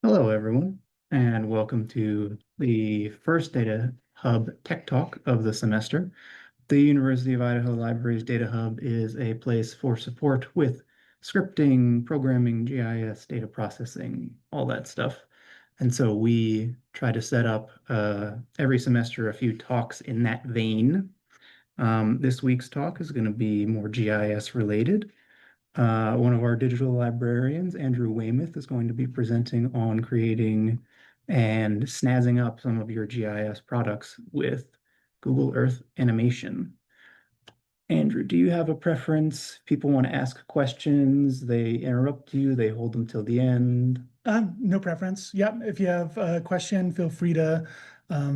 Hello, everyone, and welcome to the first Data Hub Tech Talk of the semester. The University of Idaho Libraries Data Hub is a place for support with scripting, programming, GIS, data processing, all that stuff. And so we try to set up every semester a few talks in that vein. This week's talk is going to be more GIS related. One of our digital librarians, Andrew Weymouth, is going to be presenting on creating and snazzing up some of your GIS products with Google Earth animation. Andrew, do you have a preference? People want to ask questions, they interrupt you, they hold them till the end. No preference. Yeah, if you have a question, feel free to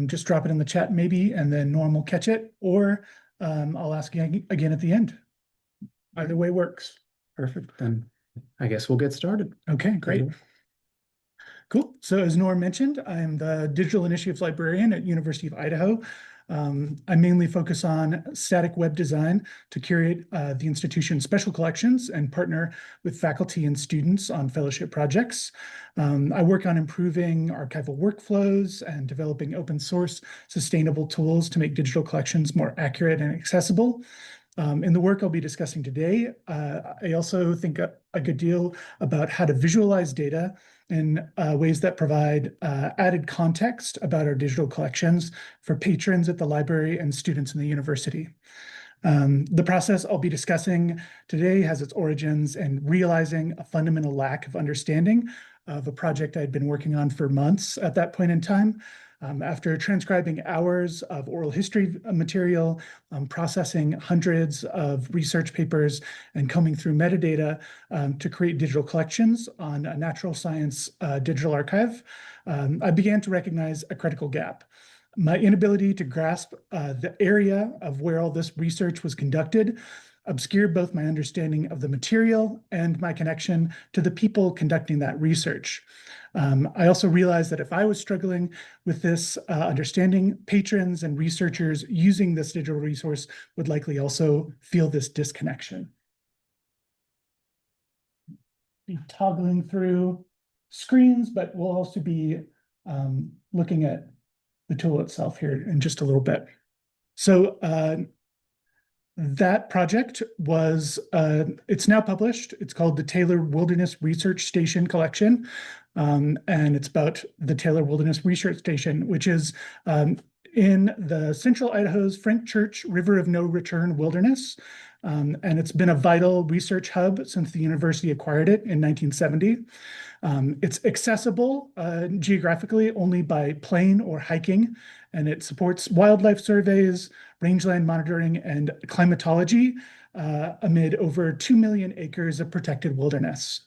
just drop it in the chat maybe, and then Norm will catch it, or I'll ask you again at the end. Either way works. Perfect. Then I guess we'll get started. Okay, great. Cool. So as Norm mentioned, I'm the Digital Initiatives Librarian at University of Idaho. I mainly focus on static web design to curate the institution's special collections and partner with faculty and students on fellowship projects. I work on improving archival workflows and developing open source sustainable tools to make digital collections more accurate and accessible. In the work I'll be discussing today, I also think a good deal about how to visualize data in ways that provide added context about our digital collections for patrons at the library and students in the university. The process I'll be discussing today has its origins in realizing a fundamental lack of understanding of a project I'd been working on for months at that point in time. After transcribing hours of oral history material, processing hundreds of research papers, and combing through metadata to create digital collections on a natural science digital archive, I began to recognize a critical gap. My inability to grasp the area of where all this research was conducted obscured both my understanding of the material and my connection to the people conducting that research. I also realized that if I was struggling with this understanding, patrons and researchers using this digital resource would likely also feel this disconnection. Be toggling through screens, but we'll also be looking at the tool itself here in just a little bit. So that project was, it's now published. It's called the Taylor Wilderness Research Station Collection. And it's about the Taylor Wilderness Research Station, which is in the central Idaho's Frank Church River of No Return Wilderness. And it's been a vital research hub since the university acquired it in 1970. It's accessible geographically only by plane or hiking, and it supports wildlife surveys, rangeland monitoring, and climatology amid over 2 million acres of protected wilderness.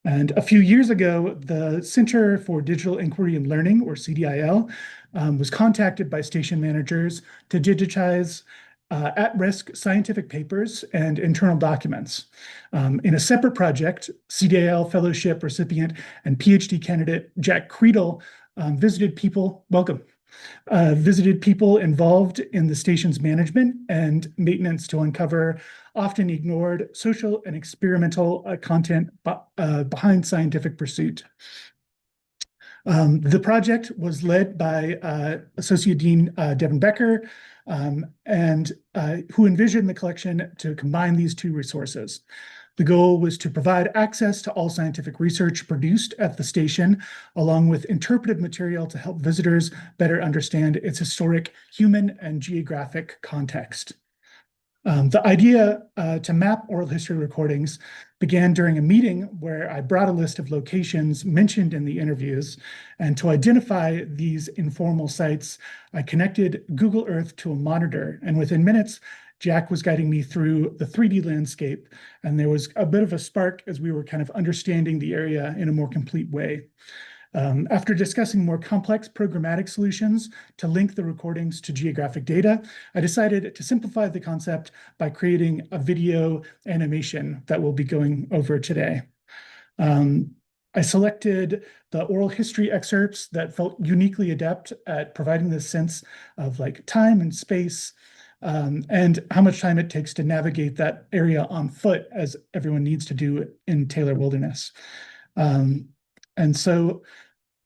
And a few years ago, the Center for Digital Inquiry and Learning, or CDIL, was contacted by station managers to digitize at-risk scientific papers and internal documents. In a separate project, CDIL fellowship recipient and PhD candidate Jack Creedle visited people involved in the station's management and maintenance to uncover often ignored social and experimental content behind scientific pursuit. The project was led by Associate Dean Devin Becker, and who envisioned the collection to combine these two resources. The goal was to provide access to all scientific research produced at the station, along with interpretive material to help visitors better understand its historic, human, and geographic context. The idea to map oral history recordings began during a meeting where I brought a list of locations mentioned in the interviews, and to identify these informal sites, I connected Google Earth to a monitor, and within minutes, Jack was guiding me through the 3D landscape, and there was a bit of a spark as we were kind of understanding the area in a more complete way. After discussing more complex programmatic solutions to link the recordings to geographic data, I decided to simplify the concept by creating a video animation that we'll be going over today. I selected the oral history excerpts that felt uniquely adept at providing this sense of like time and space, and how much time it takes to navigate that area on foot, as everyone needs to do in Taylor Wilderness. And so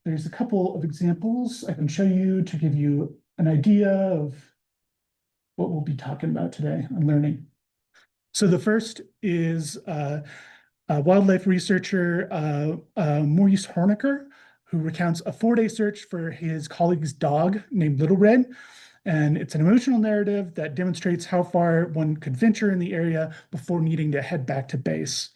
there's a couple of examples I can show you to give you an idea of what we'll be talking about today on learning. So the first is wildlife researcher Maurice Hornecker, who recounts a 4-day search for his colleague's dog named Little Red. And it's an emotional narrative that demonstrates how far one could venture in the area before needing to head back to base.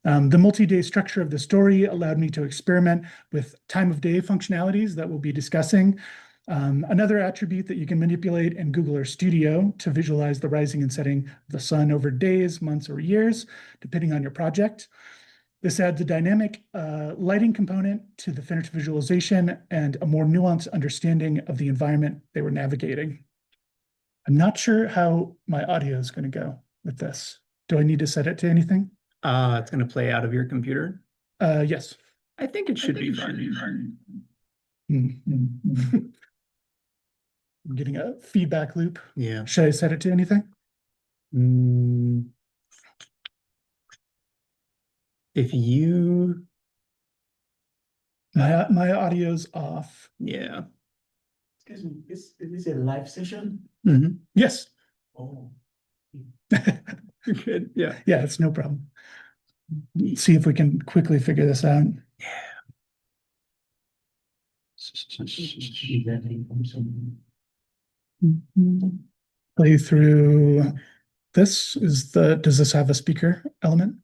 The multi-day structure of the story allowed me to experiment with time of day functionalities that we'll be discussing. Another attribute that you can manipulate in Google Earth Studio to visualize the rising and setting of the sun over days, months, or years, depending on your project. This adds a dynamic lighting component to the finished visualization and a more nuanced understanding of the environment they were navigating. I'm not sure how my audio is going to go with this. Do I need to set it to anything? It's going to play out of your computer. Yes. I think it should be fine. I'm getting a feedback loop. Yeah. Should I set it to anything? If you, My audio's off. yeah. Excuse me, is this a live session? Yes. Oh. You're good. Yeah. Yeah, it's no problem. Let's see if we can quickly figure this out. Play through this. Does this have a speaker element?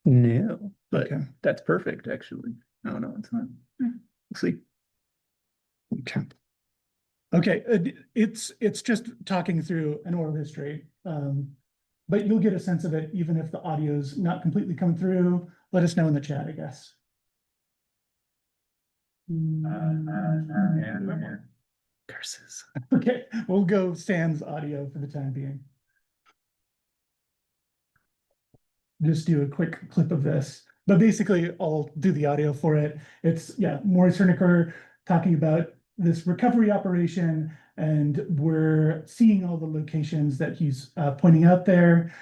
No, but Okay. that's perfect, actually. No, it's not. We'll see. Okay. Okay, it's just talking through an oral history, but you'll get a sense of it even if the audio's not completely coming through. Let us know in the chat, I guess. Curses. Okay, we'll go sans audio for the time being. Just do a quick clip of this, but basically I'll do the audio for it. It's, yeah, Maurice Hernicker talking about this recovery operation, and we're seeing all the locations that he's pointing out there.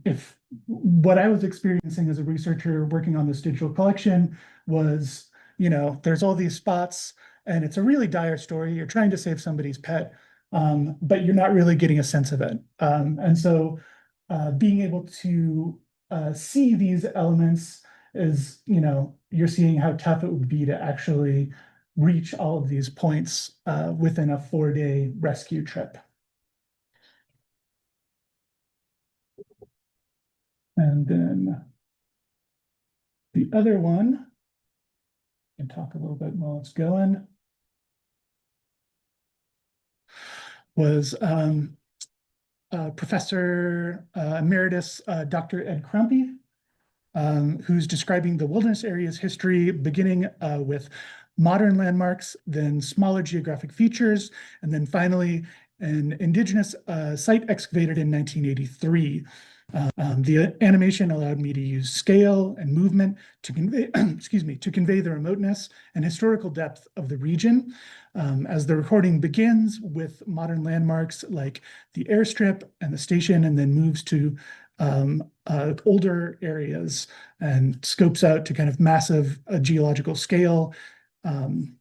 If what I was experiencing as a researcher working on this digital collection was, there's all these spots and it's a really dire story. You're trying to save somebody's pet, but you're not really getting a sense of it. And so being able to see these elements is, you're seeing how tough it would be to actually reach all of these points within a 4-day rescue trip. And then the other one, I can talk a little bit while it's going, was Professor Emeritus Dr. Ed Crumpy, who's describing the wilderness area's history, beginning with modern landmarks, then smaller geographic features, and then finally an indigenous site excavated in 1983. The animation allowed me to use scale and movement to convey, to convey the remoteness and historical depth of the region. As the recording begins with modern landmarks like the airstrip and the station, and then moves to older areas and scopes out to kind of massive geological scale. And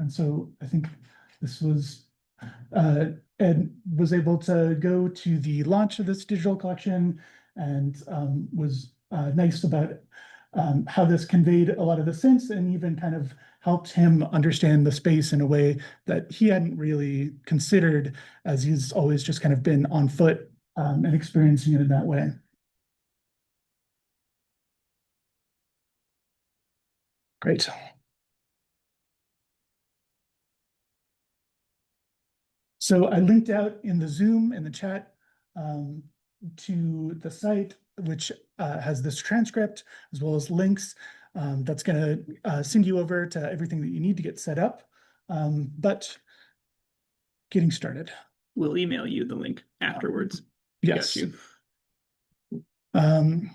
so I think this was Ed was able to go to the launch of this digital collection and was nice about how this conveyed a lot of the sense and even kind of helped him understand the space in a way that he hadn't really considered, as he's always just kind of been on foot and experiencing it in that way. Great. So I linked out in the Zoom in the chat to the site, which has this transcript as well as links. That's going to send you over to everything that you need to get set up. But getting started. We'll email you the link afterwards. Yes. Got you.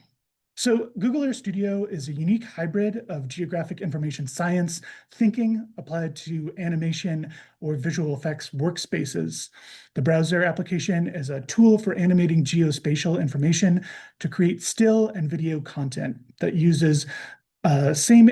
So Google Earth Studio is a unique hybrid of geographic information science thinking applied to animation or visual effects workspaces. The browser application is a tool for animating geospatial information to create still and video content that uses the same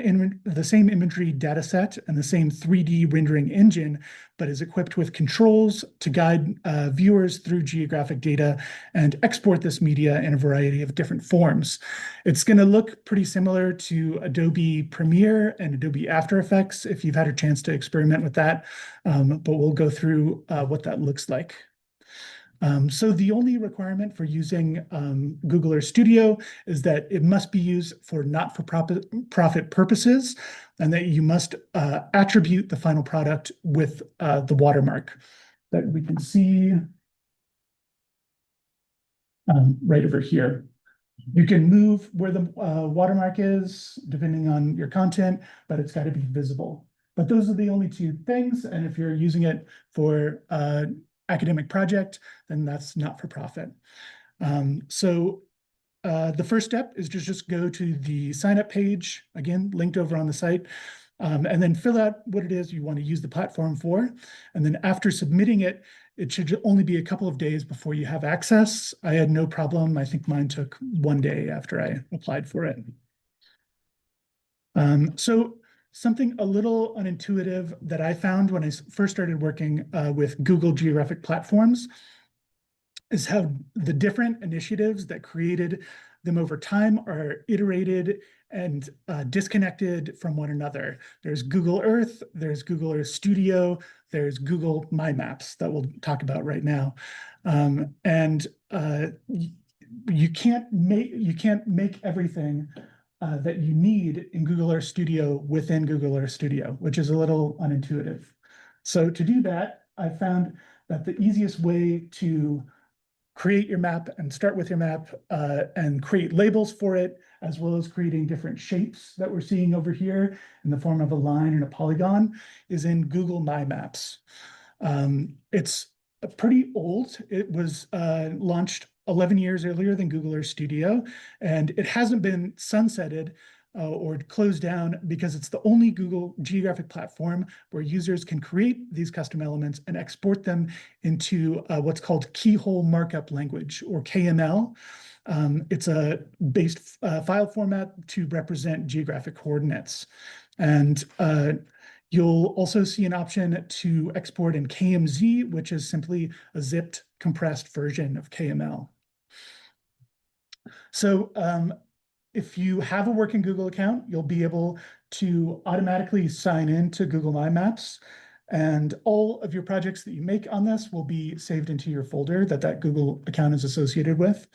imagery data set and the same 3D rendering engine, but is equipped with controls to guide viewers through geographic data and export this media in a variety of different forms. It's going to look pretty similar to Adobe Premiere and Adobe After Effects if you've had a chance to experiment with that, but we'll go through what that looks like. So the only requirement for using Google Earth Studio is that it must be used for not-for-profit purposes, and that you must attribute the final product with the watermark that we can see right over here. You can move where the watermark is, depending on your content, but it's got to be visible. But those are the only two things, and if you're using it for academic project, then that's not for profit. So the first step is to just go to the sign up page, again, linked over on the site, and then fill out what it is you want to use the platform for. And then after submitting it, it should only be a couple of days before you have access. I had no problem. I think mine took 1 day after I applied for it. So something a little unintuitive that I found when I first started working with Google Geographic platforms is how the different initiatives that created them over time are iterated and disconnected from one another. There's Google Earth, there's Google Earth Studio, there's Google My Maps that we'll talk about right now. You can't make everything that you need in Google Earth Studio within Google Earth Studio, which is a little unintuitive. So to do that, I found that the easiest way to create your map and start with your map and create labels for it, as well as creating different shapes that we're seeing over here in the form of a line and a polygon, is in Google My Maps. It's pretty old. It was launched 11 years earlier than Google Earth Studio, and it hasn't been sunsetted or closed down because it's the only Google Geographic platform where users can create these custom elements and export them into what's called keyhole markup language, or KML. It's a based file format to represent geographic coordinates. And you'll also see an option to export in KMZ, which is simply a zipped compressed version of KML. So if you have a working Google account, you'll be able to automatically sign in to Google My Maps, and all of your projects that you make on this will be saved into your folder that Google account is associated with.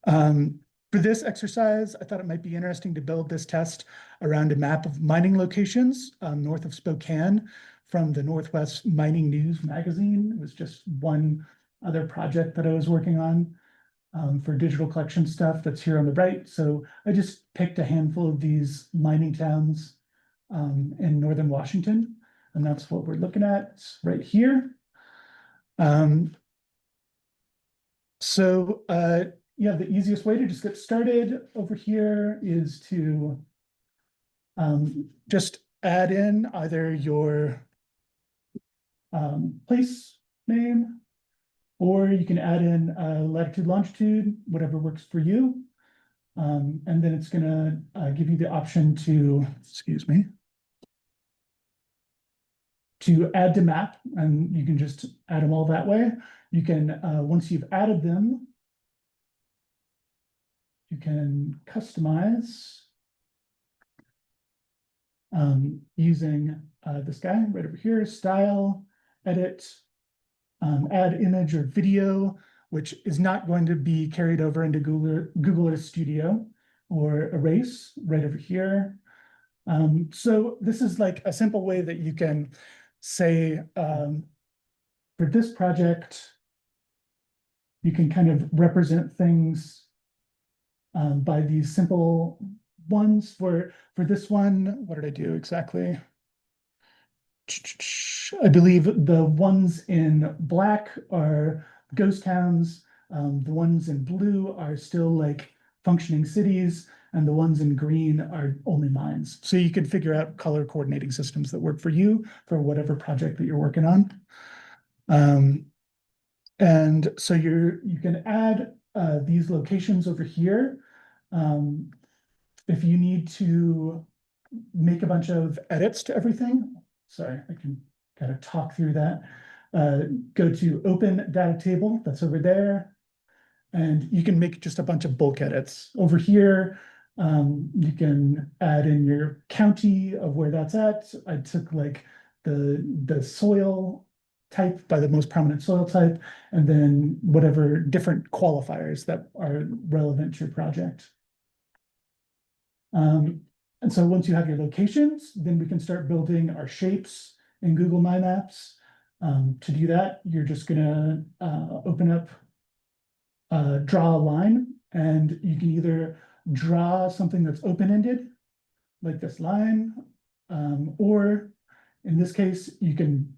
For this exercise, I thought it might be interesting to build this test around a map of mining locations north of Spokane from the Northwest Mining News magazine. It was just one other project that I was working on for digital collection stuff that's here on the right. So I just picked a handful of these mining towns in northern Washington, and that's what we're looking at. It's right here. Yeah, the easiest way to just get started over here is to just add in either your place name, or you can add in latitude, longitude, whatever works for you. And then it's gonna give you the option to, excuse me, to add to map, and you can just add them all that way. You can, once you've added them, you can customize using this guy right over here, style, edit, add image or video, which is not going to be carried over into Google Earth Studio, or erase right over here. So this is like a simple way that you can say, for this project, you can kind of represent things by these simple ones. For this one, what did I do exactly? I believe the ones in black are ghost towns. The ones in blue are still like functioning cities, and the ones in green are only mines. So you can figure out color coordinating systems that work for you for whatever project that you're working on. And so you can add these locations over here. If you need to make a bunch of edits to everything, sorry, I can kind of talk through that. Go to Open Data Table, that's over there. And you can make just a bunch of bulk edits. Over here, you can add in your county of where that's at. I took like the soil type by the most prominent soil type, and then whatever different qualifiers that are relevant to your project. And so once you have your locations, then we can start building our shapes in Google My Maps. To do that, you're just gonna open up draw a line, and you can either draw something that's open-ended, like this line, or in this case, you can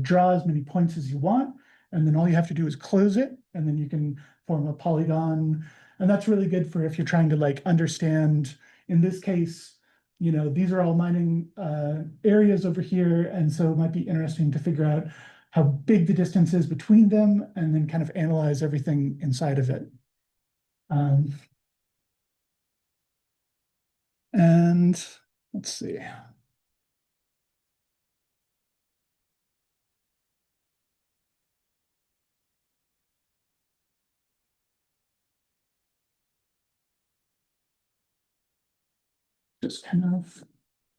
draw as many points as you want, and then all you have to do is close it, and then you can form a polygon. And that's really good for if you're trying to like understand, in this case, you know, these are all mining areas over here, and so it might be interesting to figure out how big the distance is between them, and then kind of analyze everything inside of it. And let's see. Just kind of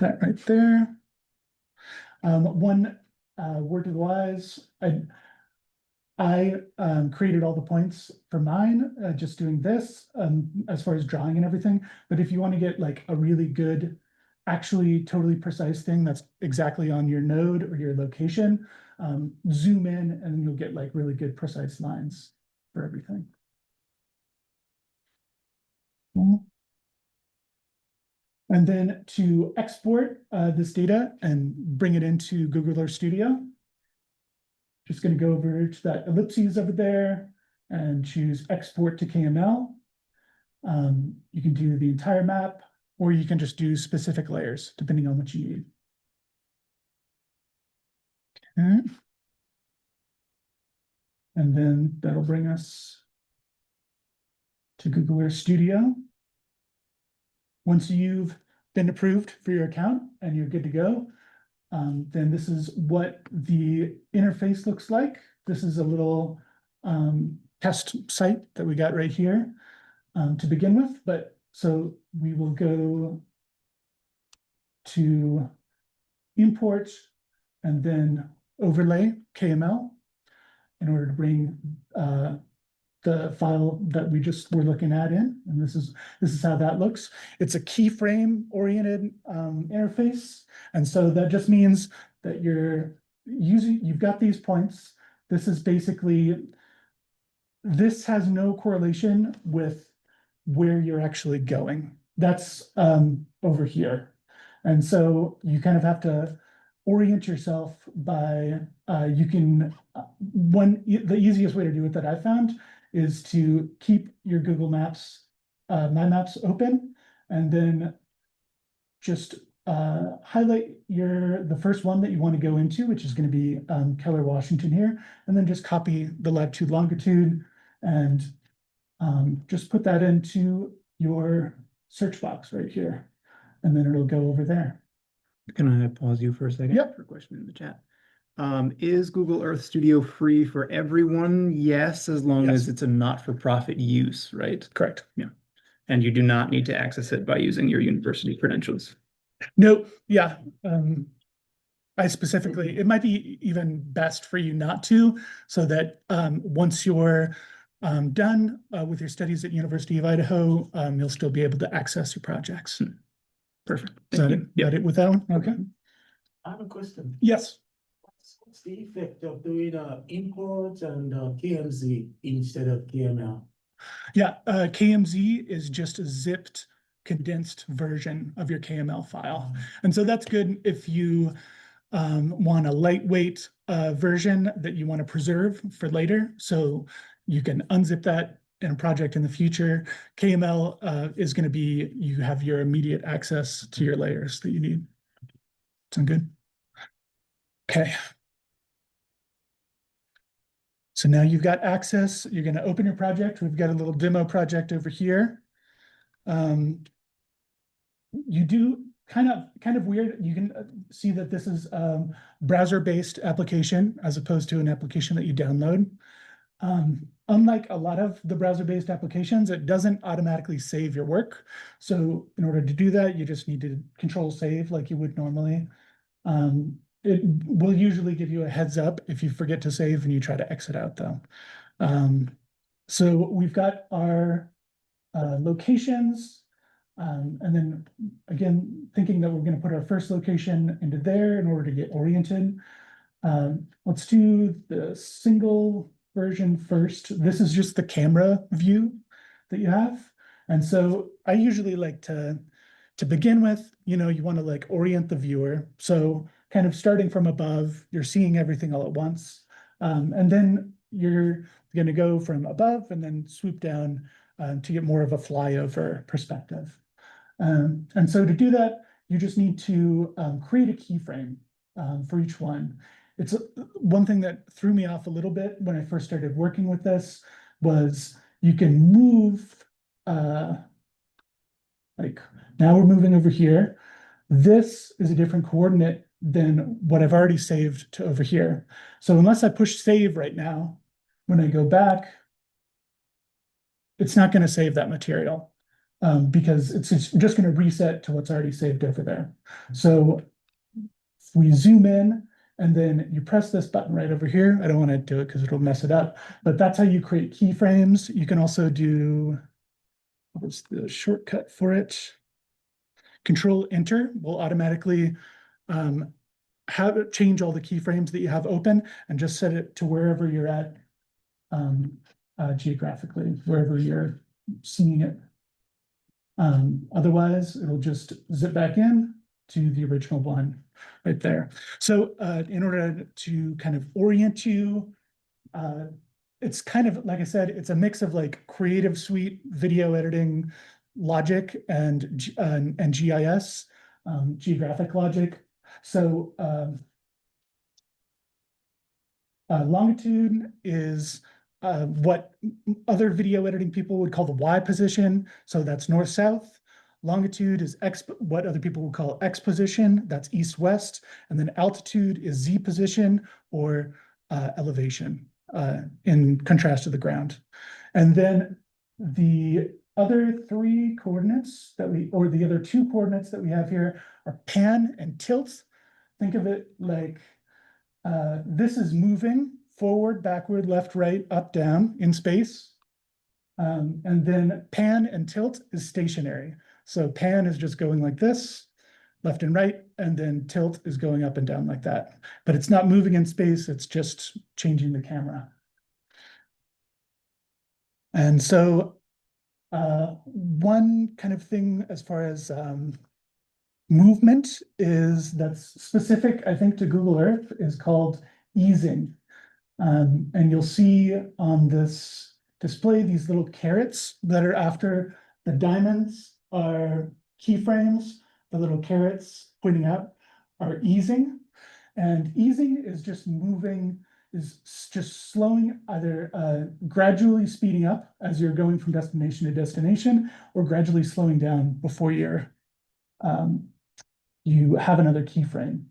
that right there. One word to the wise, I created all the points for mine, just doing this, as far as drawing and everything. But if you want to get like a really good, actually totally precise thing that's exactly on your node or your location, zoom in and you'll get like really good precise lines for everything. And then to export this data and bring it into Google Earth Studio, just going to go over to that ellipses over there and choose export to KML. You can do the entire map, or you can just do specific layers, depending on what you need. Okay. And then that'll bring us to Google Earth Studio. Once you've been approved for your account and you're good to go, then this is what the interface looks like. This is a little test site that we got right here to begin with. But so we will go to import and then overlay KML in order to bring the file that we just were looking at in, and this is how that looks. It's a keyframe oriented interface, and so that just means that you've got these points. This is basically, this has no correlation with where you're actually going. That's over here, and so you kind of have to orient yourself by the easiest way to do it that I found is to keep your Google Maps, My Maps open, and then just highlight the first one that you want to go into, which is going to be Keller, Washington here, and then just copy the latitude, longitude, and just put that into your search box right here, and then it'll go over there. Can I pause you for a second? Yep. For a question in the chat. Is Google Earth Studio free for everyone? Yes, as long Yes. as it's a not-for-profit use, right? Correct. Yeah. And you do not need to access it by using your university credentials. No, yeah. I specifically, it might be even best for you not to, so that once you're done with your studies at University of Idaho, you'll still be able to access your projects. Perfect. Is that it? Yep. That it with that one? Okay. I have a question. Yes. What's the effect of doing import and KMZ instead of KML? Yeah, KMZ is just a zipped, condensed version of your KML file. And so that's good if you want a lightweight version that you want to preserve for later. So you can unzip that in a project in the future, KML is going to be, you have your immediate access to your layers that you need. Sound good? Okay. So now you've got access. You're going to open your project. We've got a little demo project over here. You do kind of weird. You can see that this is browser-based application as opposed to an application that you download. Unlike a lot of the browser-based applications, it doesn't automatically save your work. So in order to do that, you just need to control save like you would normally. It will usually give you a heads up if you forget to save and you try to exit out though. So we've got our locations. And then again, thinking that we're going to put our first location into there in order to get oriented. Let's do the single version first. This is just the camera view that you have. And so I usually like to begin with, you want to like orient the viewer. So kind of starting from above, you're seeing everything all at once. And then you're going to go from above and then swoop down to get more of a flyover perspective. And so to do that, you just need to create a keyframe for each one. It's one thing that threw me off a little bit when I first started working with this was you can move, like now we're moving over here. This is a different coordinate than what I've already saved to over here. So unless I push save right now, when I go back, it's not going to save that material. Because it's just going to reset to what's already saved over there. So if we zoom in and then you press this button right over here, I don't want to do it because it'll mess it up, but that's how you create keyframes. You can also do, what's the shortcut for it? Control Enter will automatically have it change all the keyframes that you have open and just set it to wherever you're at geographically, wherever you're seeing it. Otherwise, it'll just zip back in to the original one right there. So in order to kind of orient you, it's kind of, like I said, it's a mix of like Creative Suite, video editing, logic, and GIS, geographic logic. So longitude is what other video editing people would call the Y position. So that's north-south. Longitude is X, what other people would call X position. That's east-west. And then altitude is Z position or elevation in contrast to the ground. And then the other three coordinates or the other two coordinates that we have here are pan and tilt. Think of it like this is moving forward, backward, left, right, up, down in space. And then pan and tilt is stationary. So pan is just going like this, left and right, and then tilt is going up and down like that. But it's not moving in space, it's just changing the camera. And so one kind of thing as far as movement is that's specific, I think, to Google Earth is called easing. And you'll see on this display these little carrots that are after the diamonds are keyframes. The little carrots pointing out are easing. And easing is just moving, is just slowing, either gradually speeding up as you're going from destination to destination, or gradually slowing down before you have another keyframe.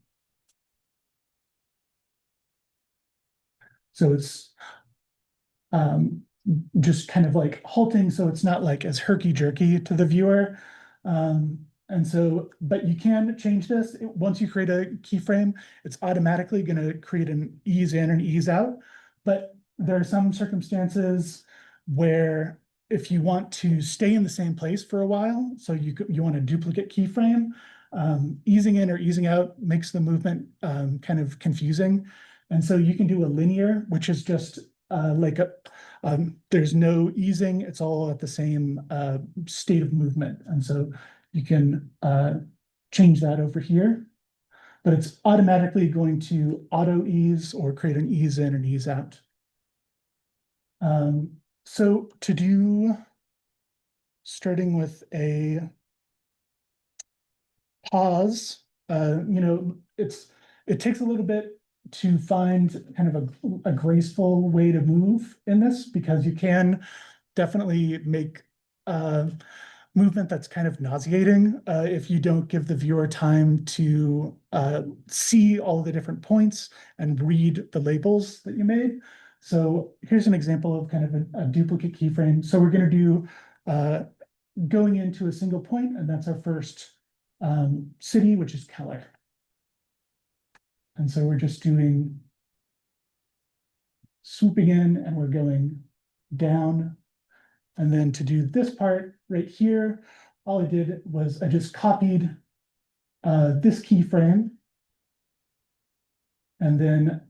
So it's just kind of like halting, so it's not like as herky-jerky to the viewer. And so, but you can change this. Once you create a keyframe, it's automatically going to create an ease in and ease out. But there are some circumstances where if you want to stay in the same place for a while, so you want a duplicate keyframe, easing in or easing out makes the movement kind of confusing. And so you can do a linear, which is just like there's no easing, it's all at the same state of movement. And so you can change that over here, but it's automatically going to auto ease or create an ease in and ease out. So to do, starting with a pause, it takes a little bit to find kind of a graceful way to move in this, because you can definitely make movement that's kind of nauseating if you don't give the viewer time to see all the different points and read the labels that you made. So here's an example of kind of a duplicate keyframe. So we're going to do going into a single point, and that's our first city, which is Keller. And so we're just doing swooping in, and we're going down. And then to do this part right here, all I did was I just copied this keyframe and then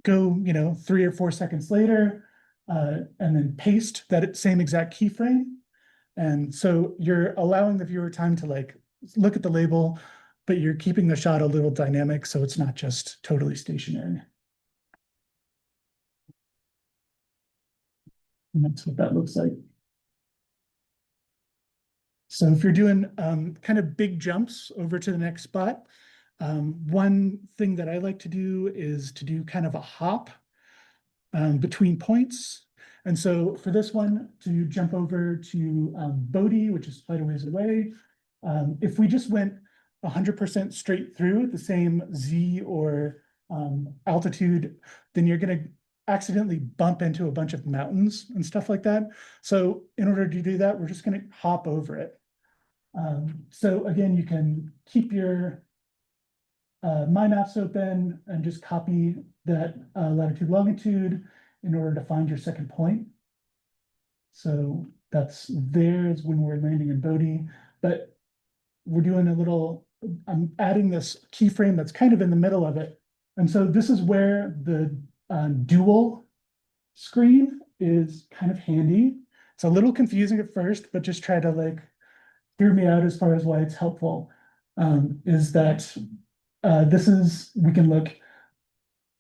go, 3 or 4 seconds later, and then paste that same exact keyframe. And so you're allowing the viewer time to like look at the label, but you're keeping the shot a little dynamic, so it's not just totally stationary. And that's what that looks like. So if you're doing kind of big jumps over to the next spot, one thing that I like to do is to do kind of a hop between points. And so for this one, to jump over to Bodie, which is quite a ways away, if we just went 100% straight through at the same Z or altitude, then you're going to accidentally bump into a bunch of mountains and stuff like that. So in order to do that, we're just going to hop over it. So again, you can keep your My Maps open and just copy that latitude longitude in order to find your second point. So that's there's when we're landing in Bodie, but we're doing a little, I'm adding this keyframe that's kind of in the middle of it. And so this is where the dual screen is kind of handy. It's a little confusing at first, but just try to like hear me out as far as why it's helpful. Is that we can look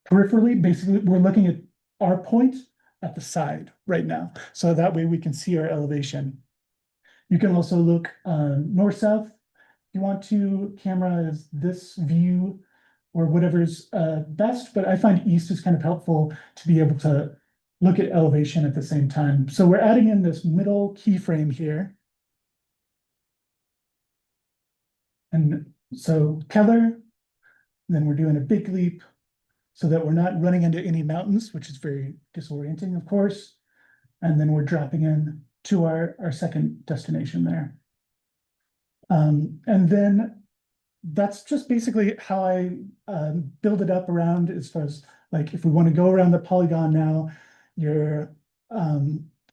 peripherally, basically we're looking at our point at the side right now. So that way we can see our elevation. You can also look north-south. If you want to, camera is this view or whatever's best, but I find east is kind of helpful to be able to look at elevation at the same time. So we're adding in this middle keyframe here. And so Keller, then we're doing a big leap so that we're not running into any mountains, which is very disorienting, of course. And then we're dropping in to our second destination there. And then that's just basically how I build it up around, as far as like, if we want to go around the polygon now, you're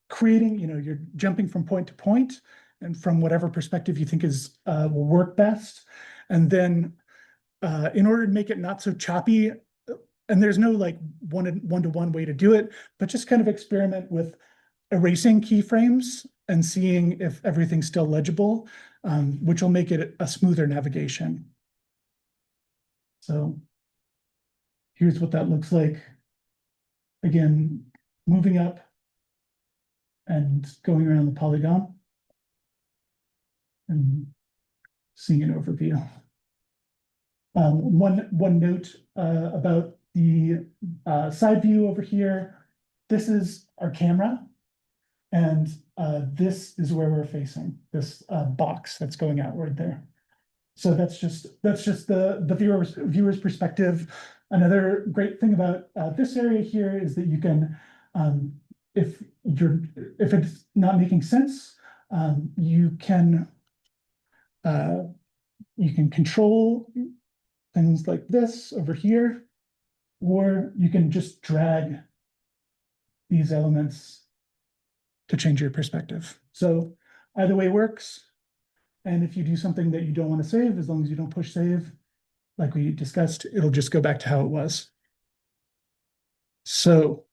creating, you're jumping from point to point and from whatever perspective you think is will work best. And then in order to make it not so choppy, and there's no like one-to-one way to do it, but just kind of experiment with erasing keyframes and seeing if everything's still legible, which will make it a smoother navigation. So here's what that looks like. Again, moving up and going around the polygon and seeing an overview. One note about the side view over here. This is our camera, and this is where we're facing, this box that's going outward there. So that's just the viewer's perspective. Another great thing about this area here is that you can, if it's not making sense, you can control things like this over here, or you can just drag these elements to change your perspective. So either way works. And if you do something that you don't want to save, as long as you don't push save, like we discussed, it'll just go back to how it was. So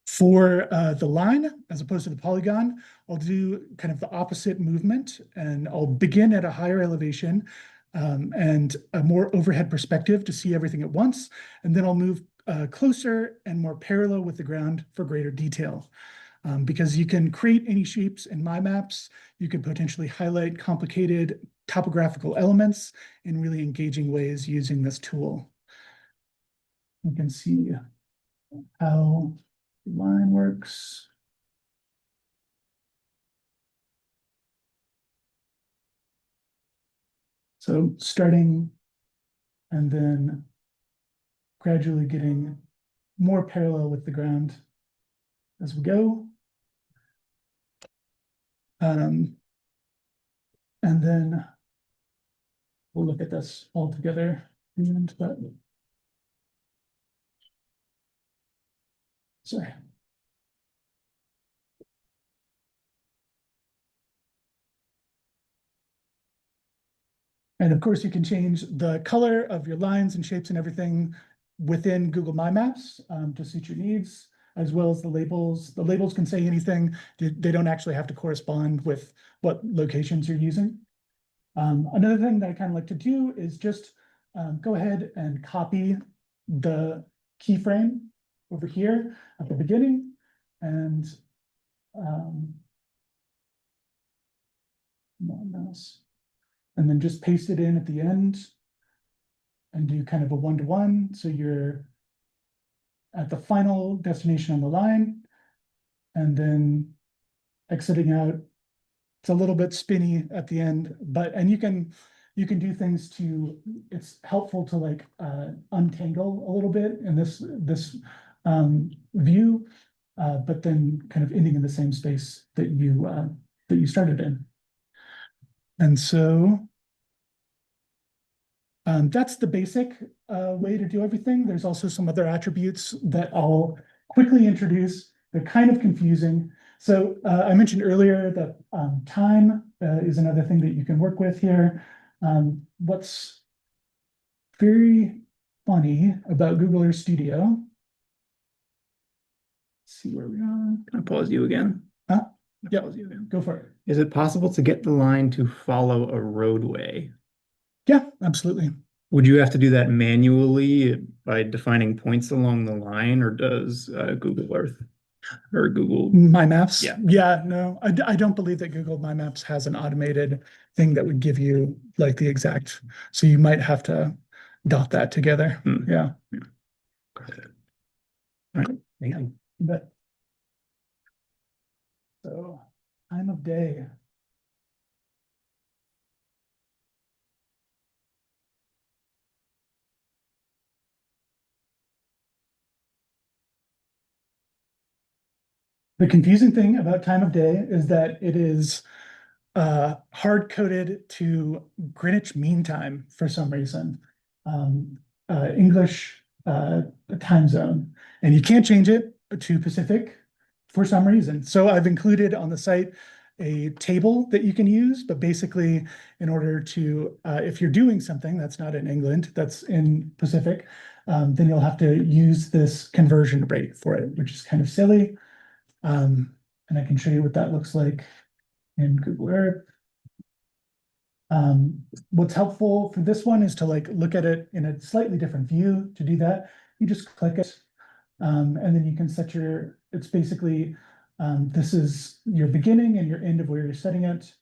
for the line, as opposed to the polygon, I'll do kind of the opposite movement, and I'll begin at a higher elevation. and a more overhead perspective to see everything at once. And then I'll move closer and more parallel with the ground for greater detail. Because you can create any shapes in my maps. You can potentially highlight complicated topographical elements in really engaging ways using this tool. You can see how the line works. So starting and then gradually getting more parallel with the ground as we go. And then we'll look at this all together. Sorry. And of course, you can change the color of your lines and shapes and everything within Google My Maps to suit your needs, as well as the labels. The labels can say anything. They don't actually have to correspond with what locations you're using. Another thing that I kind of like to do is just go ahead and copy the keyframe over here at the beginning and mouse, and then just paste it in at the end and do kind of a one-to-one. So you're at the final destination on the line and then exiting out. It's a little bit spinny at the end, and you can do things to, it's helpful to like untangle a little bit in this view, but then kind of ending in the same space that you started in. And so that's the basic way to do everything. There's also some other attributes that I'll quickly introduce. They're kind of confusing. So I mentioned earlier that time is another thing that you can work with here. What's very funny about Google Earth Studio. Let's see where we are. Can I pause you again? Huh? Yeah, Go for it. Is it possible to get the line to follow a roadway? Yeah, absolutely. Would you have to do that manually by defining points along the line, or does Google Earth or Google My Maps? Yeah. No, I don't believe that Google My Maps has an automated thing that would give you like the exact, so you might have to dot that together. Yeah. All right. Yeah. But so time of day. The confusing thing about time of day is that it is hard-coded to Greenwich Mean Time for some reason. English time zone, and you can't change it to Pacific for some reason. So I've included on the site a table that you can use, but basically in order to, if you're doing something that's not in England, that's in Pacific, then you'll have to use this conversion rate for it, which is kind of silly. And I can show you what that looks like in Google Earth. What's helpful for this one is to like look at it in a slightly different view. To do that, you just click it, and then you can set it's basically, this is your beginning and your end of where you're setting it.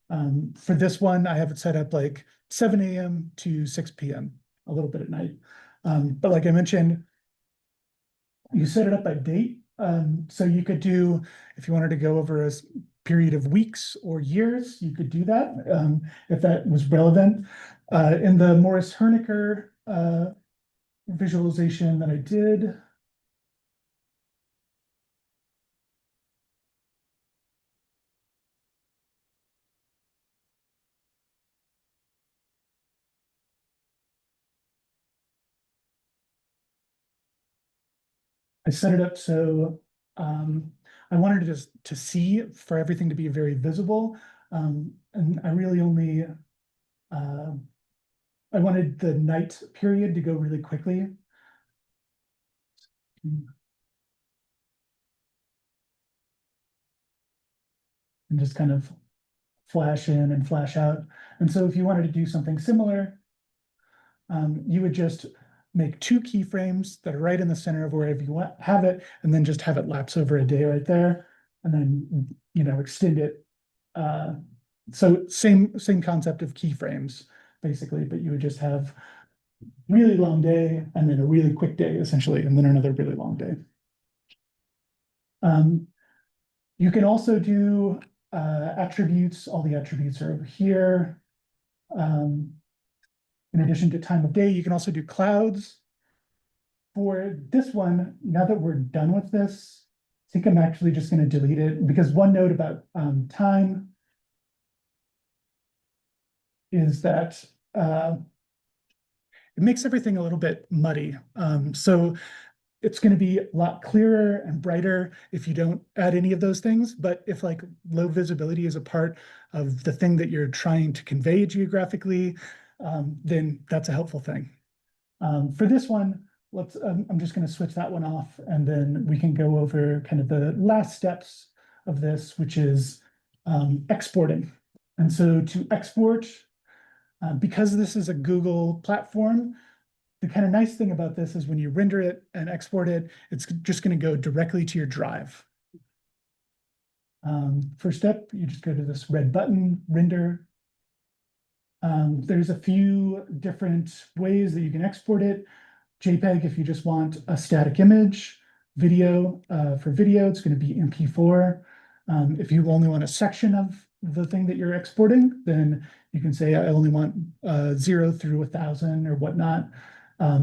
For this one, I have it set up like 7 a.m. to 6 p.m., a little bit at night. But like I mentioned, you set it up by date. So you could do, if you wanted to go over a period of weeks or years, you could do that if that was relevant. In the Morris Hernicker visualization that I did, I set it up so I wanted to see for everything to be very visible. And I really only, I wanted the night period to go really quickly. And just kind of flash in and flash out. And so if you wanted to do something similar, you would just make two keyframes that are right in the center of wherever you want have it, and then just have it lapse over a day right there, and then extend it. So same concept of keyframes basically, but you would just have really long day and then a really quick day essentially, and then another really long day. You can also do attributes. All the attributes are over here. In addition to time of day, you can also do clouds. For this one, now that we're done with this, I think I'm actually just going to delete it, because one note about time is that it makes everything a little bit muddy. So it's going to be a lot clearer and brighter if you don't add any of those things. But if like low visibility is a part of the thing that you're trying to convey geographically, then that's a helpful thing. For this one, I'm just going to switch that one off, and then we can go over kind of the last steps of this, which is exporting. And so to export, because this is a Google platform, the kind of nice thing about this is when you render it and export it, it's just going to go directly to your drive. First step, you just go to this red button, render. There's a few different ways that you can export it. JPEG if you just want a static image. Video, for video, it's going to be MP4. If you only want a section of the thing that you're exporting, then you can say I only want 0 through 1,000 or whatnot.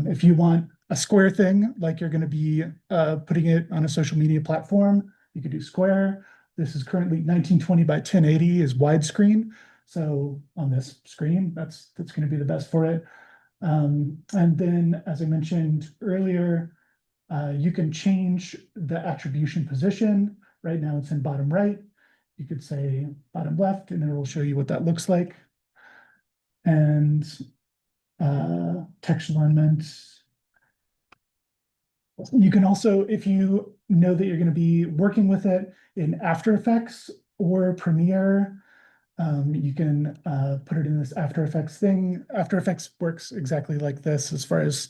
If you want a square thing, like you're going to be putting it on a social media platform, you could do square. This is currently 1920 by 1080 is widescreen. So on this screen, that's going to be the best for it. And then, as I mentioned earlier, you can change the attribution position. Right now it's in bottom right. You could say bottom left, and it will show you what that looks like. And text alignment. You can also, if you know that you're going to be working with it in After Effects or Premiere, you can put it in this After Effects thing. After Effects works exactly like this as far as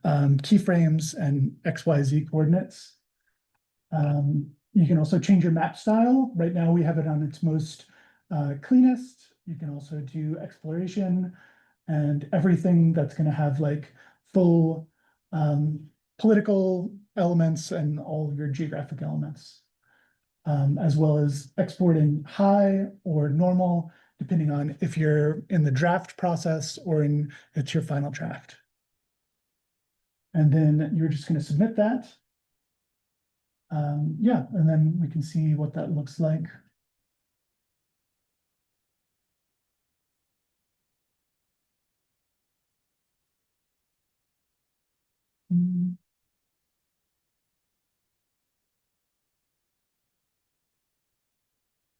keyframes and XYZ coordinates. You can also change your map style. Right now we have it on its most cleanest. You can also do exploration and everything that's going to have like full political elements and all of your geographic elements, as well as exporting high or normal, depending on if you're in the draft process or it's your final draft. And then you're just going to submit that. Yeah, and then we can see what that looks like.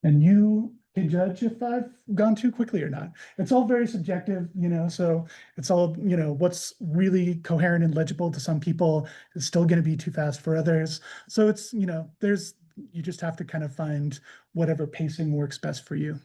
And you can judge if I've gone too quickly or not. It's all very subjective, so it's all, what's really coherent and legible to some people is still going to be too fast for others. So it's, you just have to kind of find whatever pacing works best for you.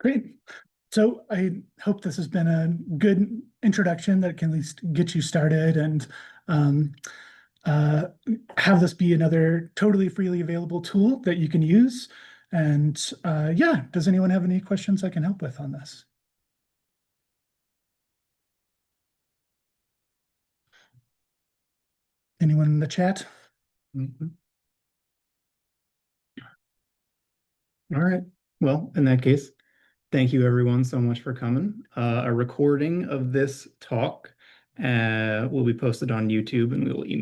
Great. So I hope this has been a good introduction that can at least get you started and um, uh, have this be another totally freely available tool that you can use. And yeah, does anyone have any questions I can help with on this? Anyone in the chat? Mhm. All right. Well, in that case, thank you everyone so much for coming. A recording of this talk will be posted on YouTube, and we will email